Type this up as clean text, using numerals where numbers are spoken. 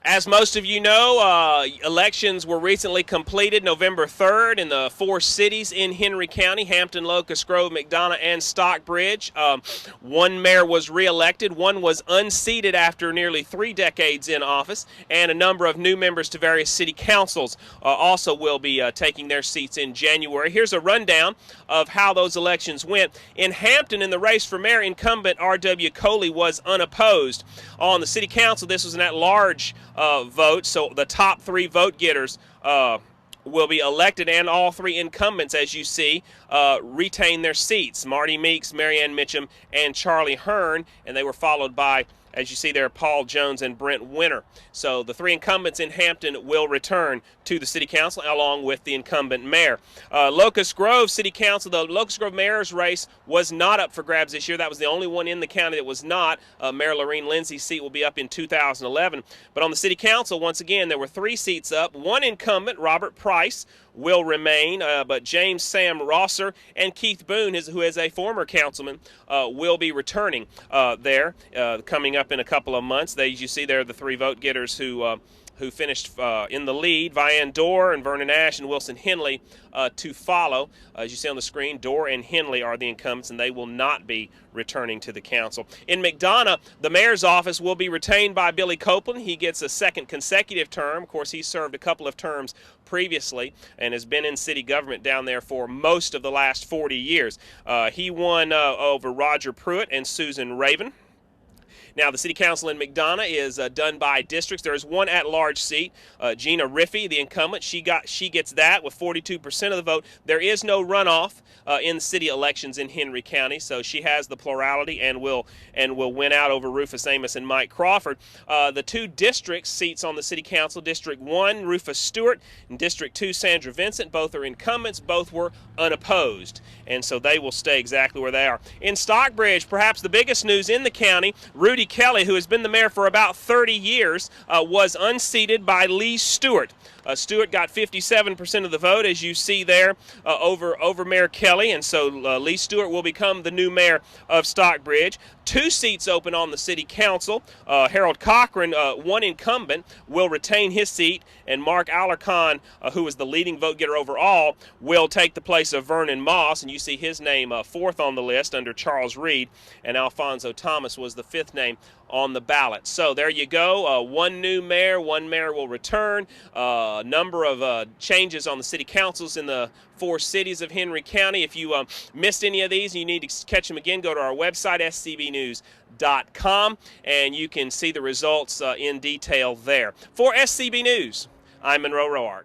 As most of you know, elections were recently completed November 3rd in the 4 cities in Henry County: Hampton, Locust Grove, McDonough, and Stockbridge. One mayor was reelected, one was unseated after nearly 3 decades in office, and a number of new members to various city councils also will be taking their seats in January. Here's a rundown of how those elections went. In Hampton, in the race for mayor, incumbent R.W. Coley was unopposed. On the city council, this was an at-large vote, so the top 3 vote getters will be elected, and all 3 incumbents, as you see, retain their seats: Marty Meeks, Marianne Mitchum, and Charlie Hearn, and they were followed by, as you see there, Paul Jones and Brent Winter. So the 3 incumbents in Hampton will return to the city council along with the incumbent mayor. Locust Grove City Council, the Locust Grove mayor's race was not up for grabs this year. That was the only one in the county that was not. Mayor Lorene Lindsay's seat will be up in 2011. But on the city council, once again, there were 3 seats up. One incumbent, Robert Price, will remain, but James Sam Rosser and Keith Boone, who is a former councilman, will be returning there coming up in a couple of months. As you see there, the 3 vote getters who finished in the lead: Vianne Dorr and Vernon Ash and Wilson Henley to follow. As you see on the screen, Dorr and Henley are the incumbents, and they will not be returning to the council. In McDonough, the mayor's office will be retained by Billy Copeland. He gets a 2nd consecutive term. Of course, he served a couple of terms previously and has been in city government down there for most of the last 40 years. He won over Roger Pruitt and Susan Raven. Now, the city council in McDonough is done by districts. There is one at-large seat, Gina Riffey, the incumbent. She gets that with 42% of the vote. There is no runoff in city elections in Henry County, so she has the plurality and will win out over Rufus Amos and Mike Crawford. The 2 district seats on the city council: District 1, Rufus Stewart, and District 2, Sandra Vincent. Both are incumbents. Both were unopposed, and so they will stay exactly where they are. In Stockbridge, perhaps the biggest news in the county: Rudy Kelly, who has been the mayor for about 30 years, was unseated by Lee Stewart. Stewart got 57% of the vote, as you see there, over Mayor Kelly, and so Lee Stewart will become the new mayor of Stockbridge. 2 seats open on the city council. Harold Cochran, one incumbent, will retain his seat, and Mark Alarcon, who is the leading vote getter overall, will take the place of Vernon Moss, and you see his name 4th on the list under Charles Reed, and Alfonso Thomas was the 5th name on the ballot. So there you go. One new mayor, one mayor will return. A number of changes on the city councils in the 4 cities of Henry County. If you missed any of these and you need to catch them again, go to our website, scbnews.com, and you can see the results in detail there. For SCB News, I'm Monroe Roark.